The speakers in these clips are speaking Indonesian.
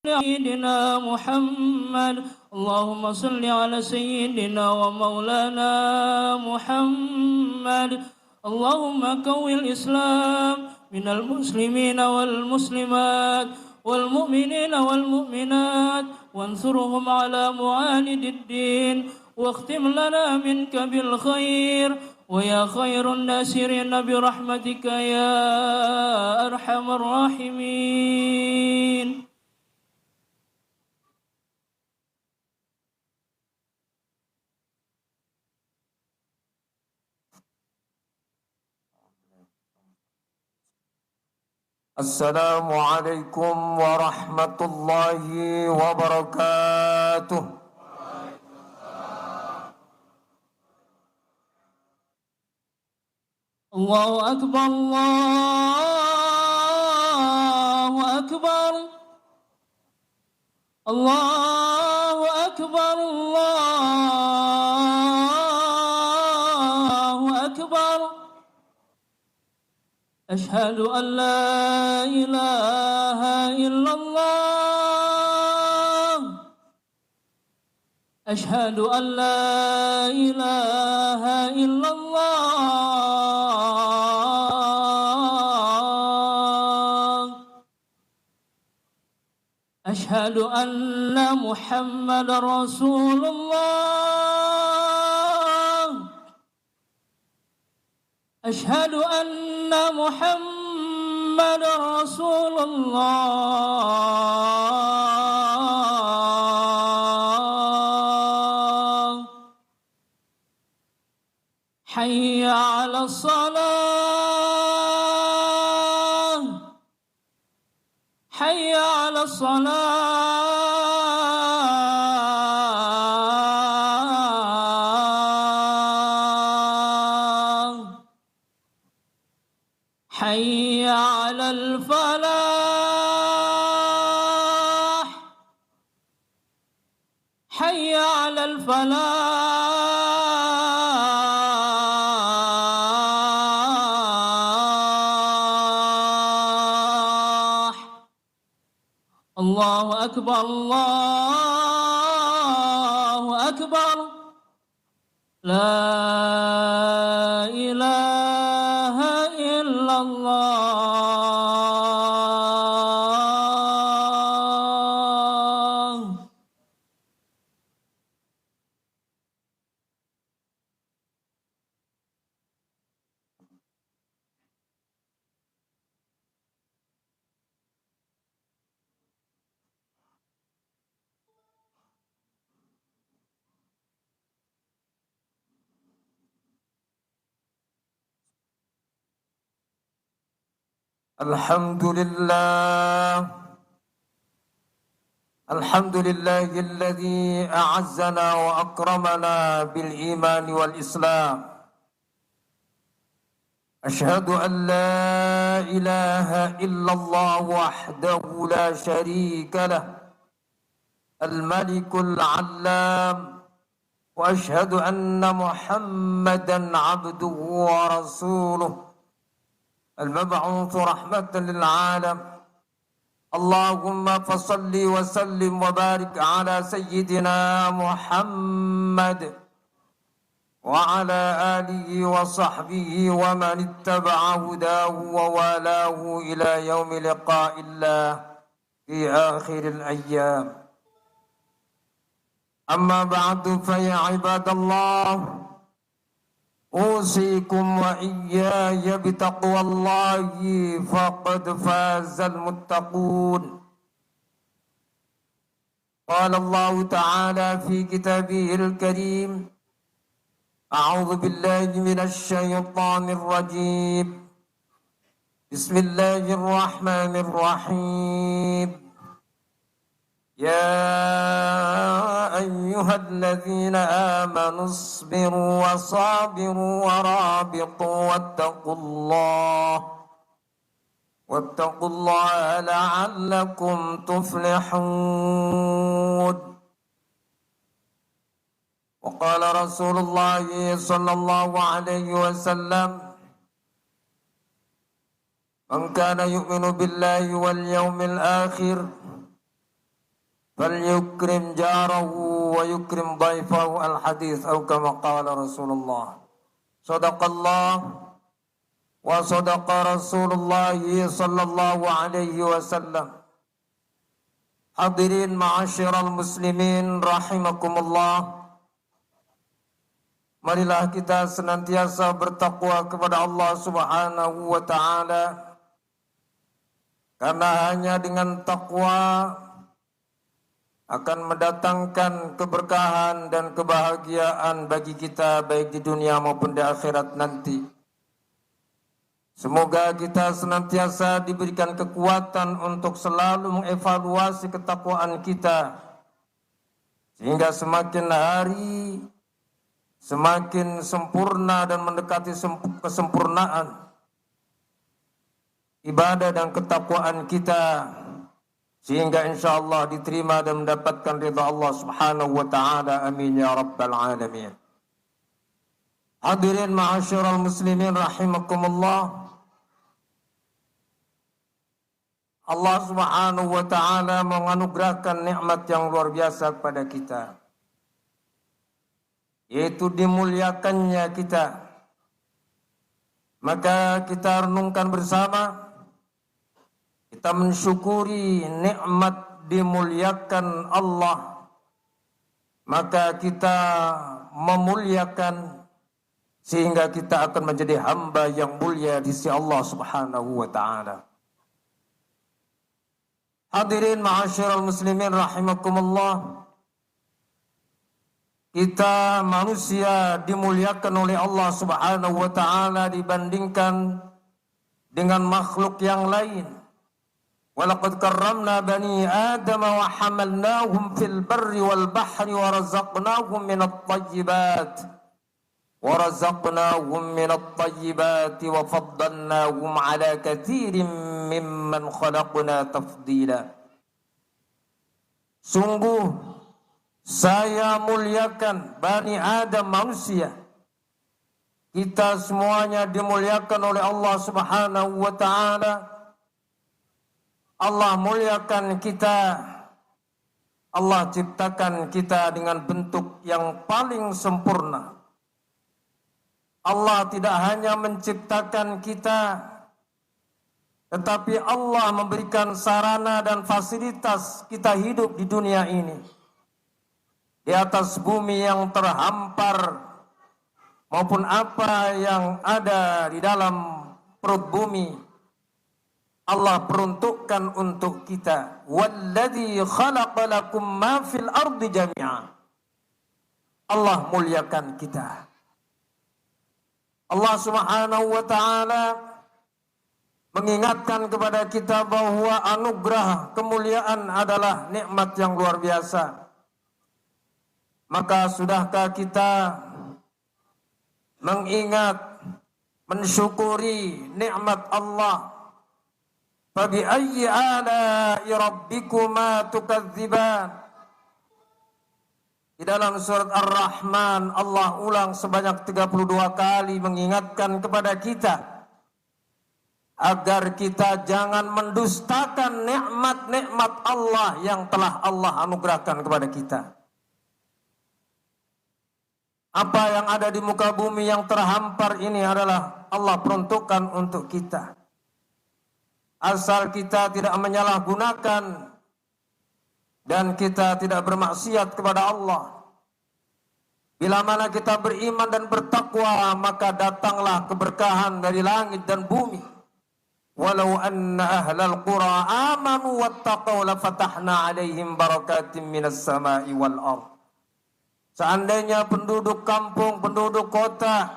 سيدنا محمد اللهم صل على سيدنا ومولانا محمد اللهم قوي الإسلام من المسلمين والمسلمات والمؤمنين والمؤمنات وانصرهم على معاند الدين واختم لنا منك بالخير ويا خير الناصرين برحمتك يا أرحم الراحمين. السلام عليكم ورحمة الله وبركاته. الله أكبر الله أكبر الله أكبر الله أكبر أشهد أن لا إله إلا الله أشهد أن لا إله إلا الله أشهد أن محمد رسول الله أشهد أن محمد رسول الله حي على الصلاة حي على الصلاة حي على الفلاح حي على الفلاح الله أكبر الله أكبر لا إله إلا الله. الحمد لله الذي أعزنا وأكرمنا بالإيمان والإسلام. أشهد أن لا إله إلا الله وحده لا شريك له الملك العلام، وأشهد أن محمدا عبده ورسوله المبعوث رحمة للعالم. اللهم فصل وسلم وبارك على سيدنا محمد وعلى آله وصحبه ومن اتبع هداه ووالاه إلى يوم لقاء الله في آخر الأيام. أما بعد فيا عباد الله، أوصيكم وإياي بتقوى الله فقد فاز المتقون. قال الله تعالى في كتابه الكريم: أعوذ بالله من الشيطان الرجيم، بسم الله الرحمن الرحيم. يا أيها الذين آمنوا اصبروا وصابروا ورابطوا واتقوا الله لعلكم تفلحون. وقال رسول الله صلى الله عليه وسلم: من كان يؤمن بالله واليوم الآخر فليكرم جاره ويكرم ضيفه الحديث أو كما قال رسول الله. صدق الله وصدق رسول الله صلى الله عليه وسلم. Hadirin ma'asyiral muslimin rahimakumullah. Marilah kita senantiasa bertakwa kepada Allah Subhanahu wa taala, karena hanya dengan takwa akan mendatangkan keberkahan dan kebahagiaan bagi kita baik di dunia maupun di akhirat nanti. Semoga kita senantiasa diberikan kekuatan untuk selalu mengevaluasi ketakwaan kita, sehingga semakin hari semakin sempurna dan mendekati kesempurnaan ibadah dan ketakwaan kita, sehingga insyaallah diterima dan mendapatkan ridha Allah Subhanahu wa taala. Amin ya rabbal alamin. Hadirin ma'asyiral muslimin rahimakumullah. Allah Subhanahu wa taala menganugerahkan nikmat yang luar biasa kepada kita, yaitu dimuliakannya kita. Maka kita renungkan bersama, kita mensyukuri nikmat dimuliakan Allah, maka kita memuliakan sehingga kita akan menjadi hamba yang mulia di sisi Allah Subhanahu wa taala. Hadirin ma'asyiral muslimin rahimakumullah. Kita manusia dimuliakan oleh Allah Subhanahu wa taala dibandingkan dengan makhluk yang lain. Walaqad karramna bani Adam wa hamalnahum fil barri wal bahri wa razaqnahum minat tayyibati wa faddalnahum ala katsirin mimman khalaqna tafdila. Sungguh saya muliakan Bani Adam manusia. Kita semuanya dimuliakan oleh Allah Subhanahu wa taala. Allah muliakan kita. Allah ciptakan kita dengan bentuk yang paling sempurna. Allah tidak hanya menciptakan kita, tetapi Allah memberikan sarana dan fasilitas kita hidup di dunia ini, di atas bumi yang terhampar maupun apa yang ada di dalam perut bumi. Allah peruntukkan untuk kita. Walladzi khalaqa lakum ma fil ardi jami'a. Allah muliakan kita. Allah Subhanahu wa taala mengingatkan kepada kita bahwa anugerah kemuliaan adalah nikmat yang luar biasa. Maka sudahkah kita mengingat, mensyukuri nikmat Allah? Fabi ayyi ala'i rabbikuma tukadziban. Di dalam surat Ar-Rahman Allah ulang sebanyak 32 kali mengingatkan kepada kita agar kita jangan mendustakan nikmat-nikmat Allah yang telah Allah anugerahkan kepada kita. Apa yang ada di muka bumi yang terhampar ini adalah Allah peruntukkan untuk kita. Asal kita tidak menyalahgunakan dan kita tidak bermaksiat kepada Allah. Bila mana kita beriman dan bertakwa, maka datanglah keberkahan dari langit dan bumi. Walau anna ahlal qura amanu wattaqaw lafatahna alaihim barakatim minas sama'i wal ardh. Seandainya penduduk kampung, penduduk kota,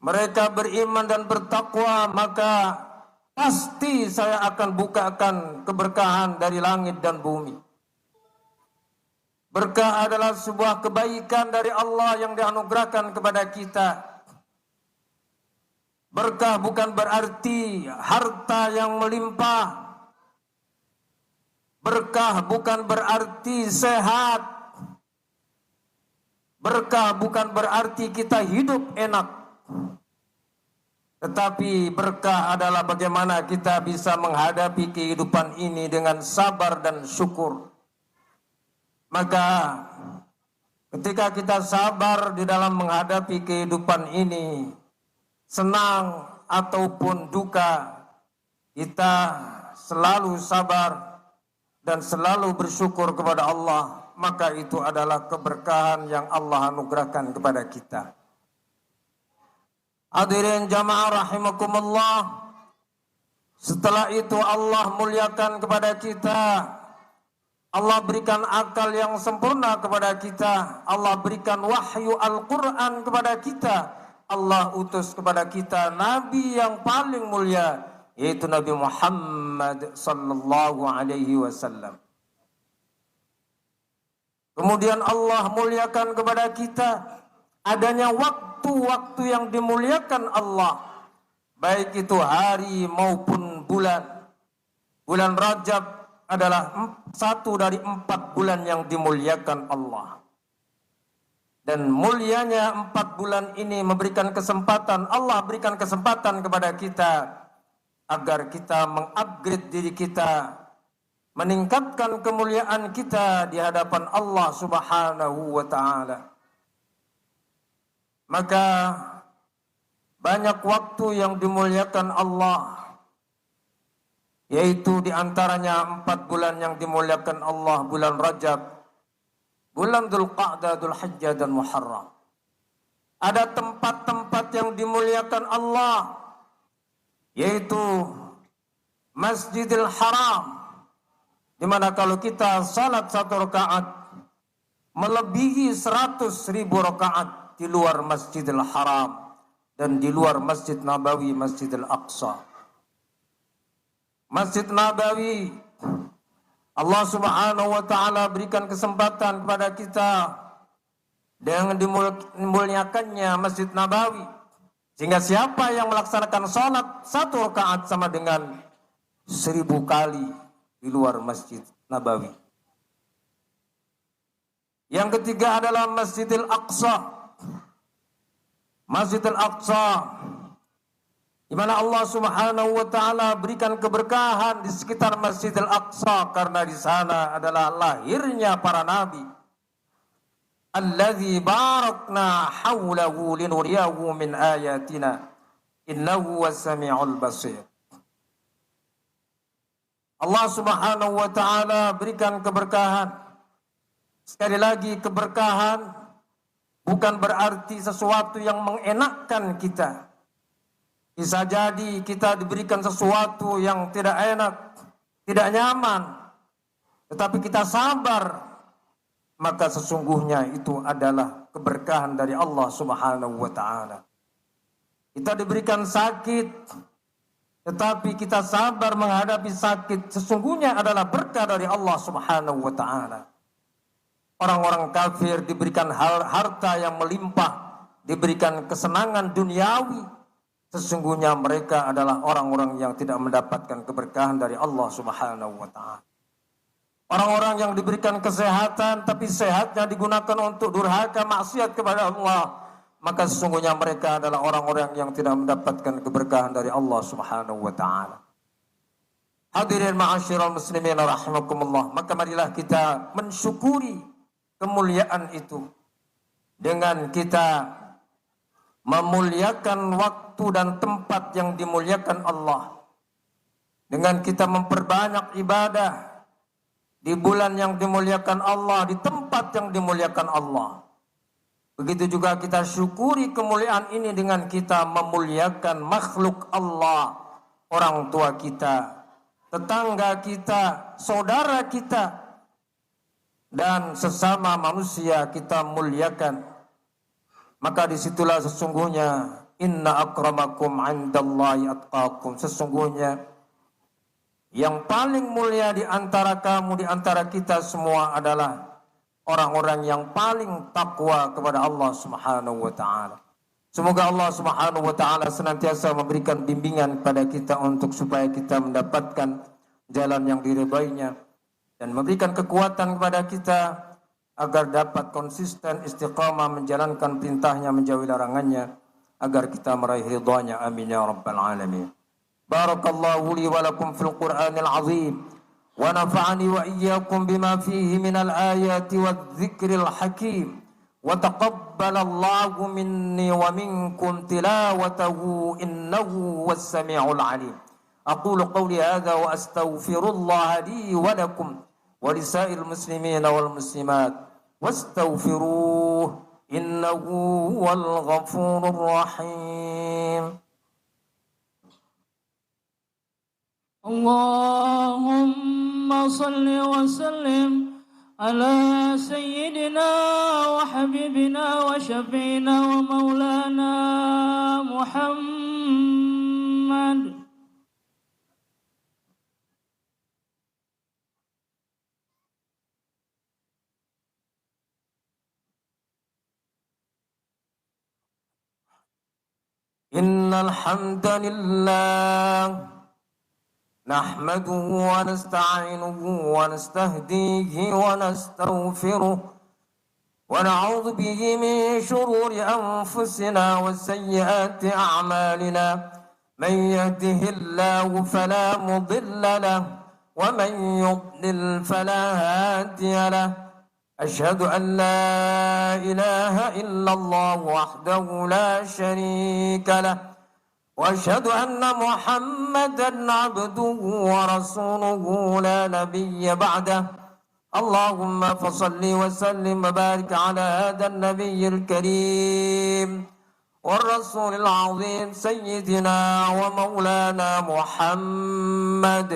mereka beriman dan bertakwa, maka pasti saya akan bukakan keberkahan dari langit dan bumi. Berkah adalah sebuah kebaikan dari Allah yang dianugerahkan kepada kita. Berkah bukan berarti harta yang melimpah. Berkah bukan berarti sehat. Berkah bukan berarti kita hidup enak. Tetapi berkah adalah bagaimana kita bisa menghadapi kehidupan ini dengan sabar dan syukur. Maka ketika kita sabar di dalam menghadapi kehidupan ini, senang ataupun duka, kita selalu sabar dan selalu bersyukur kepada Allah, maka itu adalah keberkahan yang Allah anugerahkan kepada kita. Hadirin jamaah rahimakumullah, setelah itu Allah muliakan kepada kita, Allah berikan akal yang sempurna kepada kita, Allah berikan wahyu Al-Quran kepada kita, Allah utus kepada kita Nabi yang paling mulia, yaitu Nabi Muhammad sallallahu alaihi wasallam. Kemudian Allah muliakan kepada kita adanya waktu-waktu yang dimuliakan Allah, baik itu hari maupun bulan. Bulan Rajab adalah satu dari 4 bulan yang dimuliakan Allah. Dan mulianya 4 bulan ini memberikan kesempatan, Allah berikan kesempatan kepada kita agar kita mengupgrade diri kita, meningkatkan kemuliaan kita di hadapan Allah Subhanahu wa ta'ala. Maka banyak waktu yang dimuliakan Allah, yaitu diantaranya 4 bulan yang dimuliakan Allah, bulan Rajab, bulan Dzulqa'dah, Dzulhijjah dan Muharram. Ada tempat-tempat yang dimuliakan Allah, yaitu Masjidil Haram, di mana kalau kita salat 1 rakaat melebihi 100.000 rakaat di luar Masjidil Haram dan di luar Masjid Nabawi, Masjidil Aqsa. Masjid Nabawi, Allah Subhanahu wa ta'ala berikan kesempatan kepada kita dengan dimuliakannya Masjid Nabawi, sehingga siapa yang melaksanakan sholat 1 rakaat sama dengan 1000 kali di luar Masjid Nabawi. Yang ketiga adalah Masjidil Aqsa. Masjidil Aqsa, di mana Allah Subhanahu wa ta'ala berikan keberkahan di sekitar Masjidil Aqsa, karena di sana adalah lahirnya para nabi. Alladzi barakna haulahu linuriyahu min ayatina innahu was-sami'ul basir. Allah Subhanahu wa ta'ala berikan keberkahan. Sekali lagi, keberkahan bukan berarti sesuatu yang mengenakkan kita. Bisa jadi kita diberikan sesuatu yang tidak enak, tidak nyaman, tetapi kita sabar, maka sesungguhnya itu adalah keberkahan dari Allah Subhanahu wa ta'ala. Kita diberikan sakit, tetapi kita sabar menghadapi sakit, sesungguhnya adalah berkah dari Allah Subhanahu wa ta'ala. Orang-orang kafir diberikan harta yang melimpah, diberikan kesenangan duniawi, sesungguhnya mereka adalah orang-orang yang tidak mendapatkan keberkahan dari Allah Subhanahu wa ta'ala. Orang-orang yang diberikan kesehatan, tapi sehatnya digunakan untuk durhaka maksiat kepada Allah, maka sesungguhnya mereka adalah orang-orang yang tidak mendapatkan keberkahan dari Allah Subhanahu wa ta'ala. Hadirin ma'asyiral muslimin rahimakumullah, maka marilah kita mensyukuri kemuliaan itu dengan kita memuliakan waktu dan tempat yang dimuliakan Allah, dengan kita memperbanyak ibadah di bulan yang dimuliakan Allah, di tempat yang dimuliakan Allah. Begitu juga kita syukuri kemuliaan ini dengan kita memuliakan makhluk Allah, orang tua kita, tetangga kita, saudara kita, dan sesama manusia kita muliakan. Maka disitulah sesungguhnya inna akramakum indallahi atqakum, sesungguhnya yang paling mulia di antara kamu, di antara kita semua adalah orang-orang yang paling takwa kepada Allah Subhanahu wa ta'ala. Semoga Allah Subhanahu wa ta'ala senantiasa memberikan bimbingan kepada kita untuk supaya kita mendapatkan jalan yang diridainya, dan memberikan kekuatan kepada kita agar dapat konsisten istiqamah menjalankan perintahnya, menjauhi larangannya, agar kita meraih ridhanya. Amin ya rabbal alamin. Barakallahu li wa lakum fil Qur'anil azim wa nafa'ani wa iyyakum bima fihi minal ayati wadh-dhikril hakim wa taqabbalallahu minni wa minkum tilawatahu innahu was-sami'ul alim. Aqulu qawli hadha wa astaghfirullaha li wa lakum wa lisa'il muslimina wal muslimat wastaghfiruhu innahu huwal ghafurur rahim. اللهم صل وسلم على سيدنا وحبيبنا وشفينا ومولانا محمد. إن الحمد لله نحمده ونستعينه ونستهديه ونستغفره ونعوذ به من شرور أنفسنا وسيئات أعمالنا من يهده الله فلا مضل له ومن يضلل فلا هادي له أشهد أن لا إله إلا الله وحده لا شريك له وأشهد أن محمدا عبده ورسوله لا نبي بعده. اللهم فصل وسلم وبارك على هذا النبي الكريم والرسول العظيم سيدنا ومولانا محمد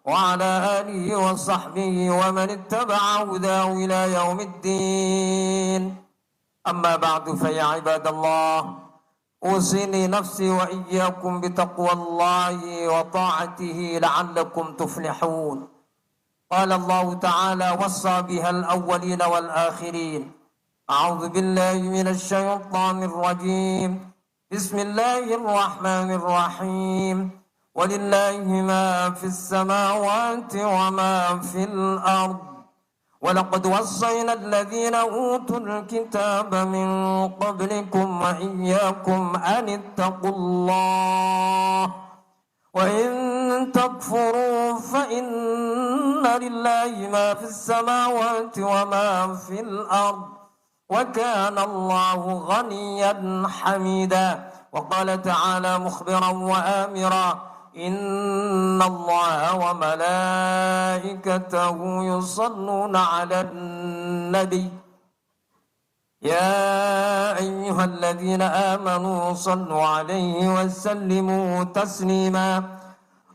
وعلى آله وصحبه ومن اتبع هداه إلى يوم الدين. أما بعد فيا عباد الله أوصيني نفسي وإياكم بتقوى الله وطاعته لعلكم تفلحون. قال الله تعالى وصى بها الأولين والآخرين. أعوذ بالله من الشيطان الرجيم. بسم الله الرحمن الرحيم. ولله ما في السماوات وما في الأرض ولقد وصينا الذين أوتوا الكتاب من قبلكم وإياكم أن اتقوا الله وإن تكفروا فإن لله ما في السماوات وما في الأرض وكان الله غنيا حميدا. وقال تعالى مخبرا وآمرا إن الله وملائكته يصلون على النبي يا أيها الذين آمنوا صلوا عليه وسلموا تسليما.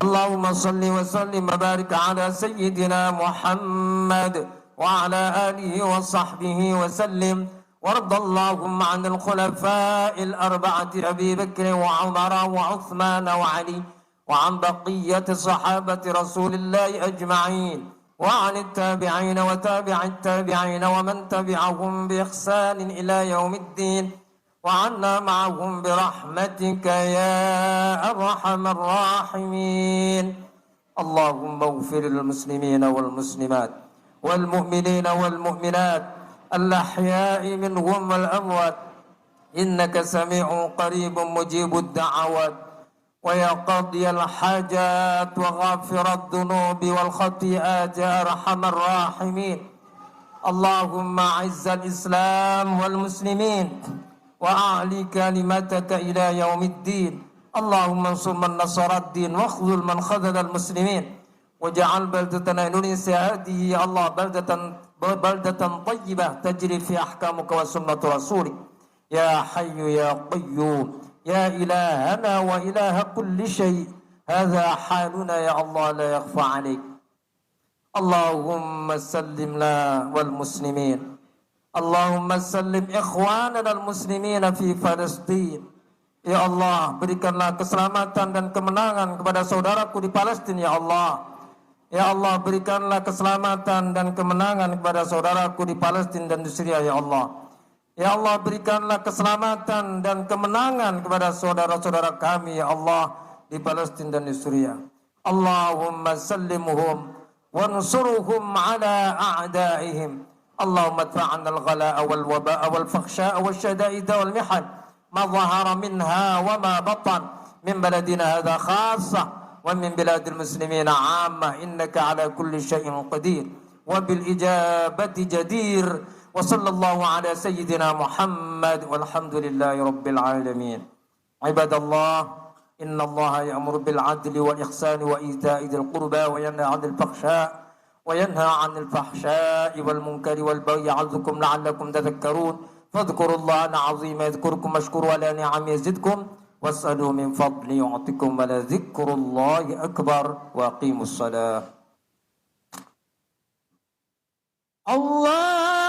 اللهم صل وسلم وبارك على سيدنا محمد وعلى آله وصحبه وسلم. وارض اللهم عن الخلفاء الأربعة أبي بكر وعمر وعثمان وعلي وعن بقية صحابة رسول الله أجمعين وعن التابعين وتابع التابعين ومن تبعهم بإحسان إلى يوم الدين وعنا معهم برحمتك يا أرحم الراحمين. اللهم اغفر للمسلمين والمسلمات والمؤمنين والمؤمنات الأحياء منهم والأموات إنك سميع قريب مجيب الدعوات ويا قاضي الحاجات وغافر الذنوب والخطيئات يا أرحم الراحمين. اللهم أعز الإسلام والمسلمين وأعلي كلمتك إلى يوم الدين. اللهم انصر من نصر الدين واخذل من خذل المسلمين واجعل بلدتنا إندونيسيا هذه يا الله بلدة طيبة تجري في أحكامك وسنة رسولك يا حي يا قيوم يا إلهنا وإله كل شيء. هذا حالنا يا الله لا يخفى عليك. اللهم سلمنا والمسلمين. اللهم سلم إخواننا المسلمين في فلسطين. Ya Allah, berikanlah keselamatan dan kemenangan kepada saudaraku di Palestina ya Allah. Ya Allah, berikanlah keselamatan dan kemenangan kepada saudaraku di Palestina dan di Syria ya Allah. Ya Allah, berikanlah keselamatan dan kemenangan kepada saudara-saudara kami ya Allah di Palestina dan di Syria. Allahumma sallimhum wansuruhum ala a'daihim. Allahumma adfa'na al-ghala'a wal waba'a wal fakhsha'a wal syada'ida wal mihan ما ظهر منها وما بطن من بلدنا هذا خاصة ومن بلاد المسلمين عامة إنك على كل شيء قدير وبالإجابة جدير وصلى الله على سيدنا محمد والحمد لله رب العالمين. عباد الله إن الله يأمر بالعدل والإحسان وإيتاء ذي القربى وينهى عن الفحشاء والمنكر والبغي يعظكم لعلكم تذكرون فاذكروا الله العظيم يذكركم واشكروا على نعمه يزدكم واسألوا من فضل يعطكم ولذكر الله أكبر وأقيموا الصلاة. الله